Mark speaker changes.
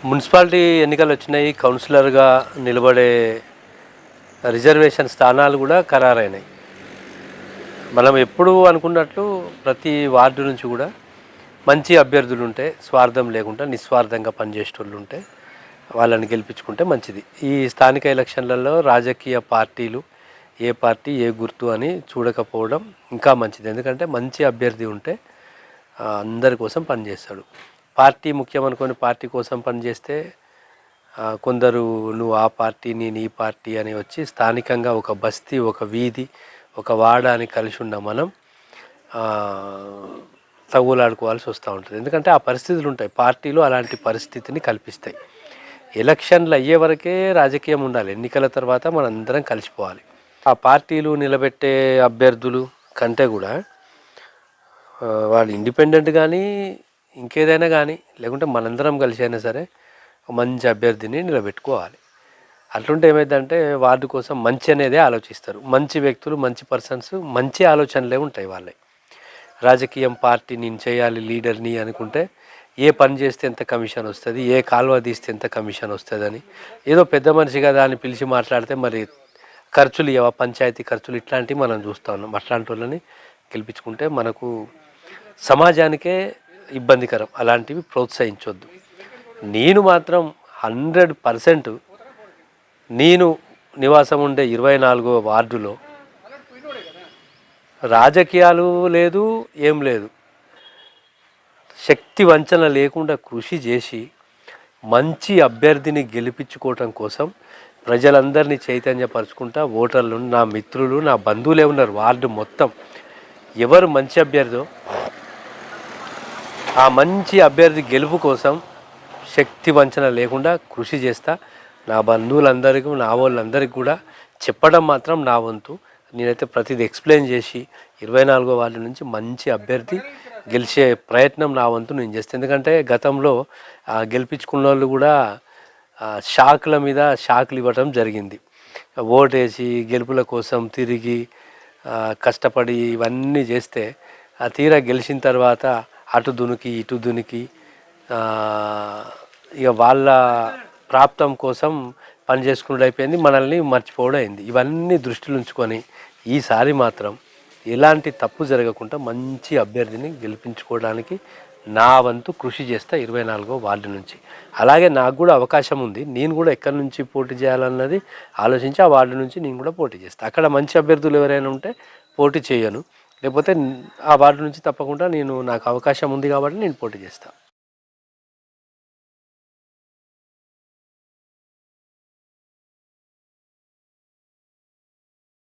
Speaker 1: Municipality ఎన్నికలు వచ్చినాయి. కౌన్సిలర్గా నిలబడే రిజర్వేషన్ స్థానాలు కూడా ఖరారైనాయి. మనం ఎప్పుడు అనుకున్నట్లు ప్రతి వార్డు నుంచి కూడా మంచి అభ్యర్థులు ఉంటే, స్వార్థం లేకుండా నిస్వార్థంగా పనిచేసేటోళ్ళు ఉంటే వాళ్ళని గెలిపించుకుంటే మంచిది. ఈ స్థానిక ఎలక్షన్లలో రాజకీయ పార్టీలు ఏ పార్టీ ఏ గుర్తు అని చూడకపోవడం ఇంకా మంచిది. ఎందుకంటే మంచి అభ్యర్థి ఉంటే అందరి కోసం పనిచేస్తాడు. పార్టీ ముఖ్యం అనుకొని పార్టీ కోసం పనిచేస్తే కొందరు నువ్వు ఆ పార్టీ నేను ఈ పార్టీ అని వచ్చి స్థానికంగా ఒక బస్తీ, ఒక వీధి, ఒక వాడ అని కలిసి ఉన్న మనం తగులాడుకోవాల్సి వస్తూ ఉంటుంది. ఎందుకంటే ఆ పరిస్థితులు ఉంటాయి. పార్టీలు అలాంటి పరిస్థితిని కల్పిస్తాయి. ఎలక్షన్లు అయ్యే వరకే రాజకీయం ఉండాలి. ఎన్నికల తర్వాత మనందరం కలిసిపోవాలి. ఆ పార్టీలు నిలబెట్టే అభ్యర్థులు కంటే కూడా వాళ్ళు ఇండిపెండెంట్ కానీ ఇంకేదైనా కానీ లేకుంటే మనందరం కలిసి అయినా సరే మంచి అభ్యర్థిని నిలబెట్టుకోవాలి. అట్లుంటే ఏమైందంటే వార్డు కోసం మంచి అనేదే ఆలోచిస్తారు. మంచి వ్యక్తులు, మంచి పర్సన్స్, మంచి ఆలోచనలే ఉంటాయి వాళ్ళే. రాజకీయం పార్టీ నేను చేయాలి లీడర్ని అనుకుంటే ఏ పని చేస్తే ఎంత కమిషన్ వస్తుంది, ఏ కాలువ తీస్తే ఎంత కమిషన్ వస్తుందని ఏదో పెద్ద మనిషి కదా అని పిలిచి మాట్లాడితే మరి ఖర్చులు ఇవ్వ, పంచాయతీ ఖర్చులు ఇట్లాంటివి మనం చూస్తూ ఉన్నాం. అట్లాంటి వాళ్ళని గెలిపించుకుంటే మనకు సమాజానికే ఇబ్బందికరం. అలాంటివి ప్రోత్సహించొద్దు. నేను మాత్రం 100% నేను నివాసం ఉండే 24వ వార్డులో రాజకీయాలు లేదు, ఏం లేదు, శక్తి వంచన లేకుండా కృషి చేసి మంచి అభ్యర్థిని గెలిపించుకోవటం కోసం ప్రజలందరినీ చైతన్యపరచుకుంటా ఓటర్లు, నా మిత్రులు, నా బంధువులే ఉన్నారు వార్డు మొత్తం. ఎవరు మంచి అభ్యర్థో ఆ మంచి అభ్యర్థి గెలుపు కోసం శక్తి వంచన లేకుండా కృషి చేస్తా. నా బంధువులందరికీ, నా వాళ్ళందరికీ కూడా చెప్పడం మాత్రం నా వంతు. నేనైతే ప్రతిదీ ఎక్స్ప్లెయిన్ చేసి 24వ వార్డు నుంచి మంచి అభ్యర్థి గెలిచే ప్రయత్నం నా వంతు నేను చేస్తాను. ఎందుకంటే గతంలో గెలిపించుకున్న వాళ్ళు కూడా షాకుల మీద షాకులు ఇవ్వటం జరిగింది. ఓటేసి గెలుపుల కోసం తిరిగి కష్టపడి ఇవన్నీ చేస్తే తీరా గెలిచిన తర్వాత అటు దునికి ఇటు దునికి ఇక వాళ్ళ ప్రాప్తం కోసం పని చేసుకున్నది అయిపోయింది, మనల్ని మర్చిపోవడం అయింది. ఇవన్నీ దృష్టిలో ఉంచుకొని ఈసారి మాత్రం ఎలాంటి తప్పు జరగకుండా మంచి అభ్యర్థిని గెలిపించుకోవడానికి నా వంతు కృషి చేస్తా 24వ వార్డు నుంచి. అలాగే నాకు కూడా అవకాశం ఉంది. నేను కూడా ఎక్కడి నుంచి పోటీ చేయాలన్నది ఆలోచించి ఆ వార్డు నుంచి నేను కూడా పోటీ చేస్తాను. అక్కడ మంచి అభ్యర్థులు ఎవరైనా ఉంటే పోటీ చేయను, లేకపోతే ఆ వార్డు నుంచి తప్పకుండా నాకు అవకాశం ఉంది కాబట్టి నేను పోటీ చేస్తాను.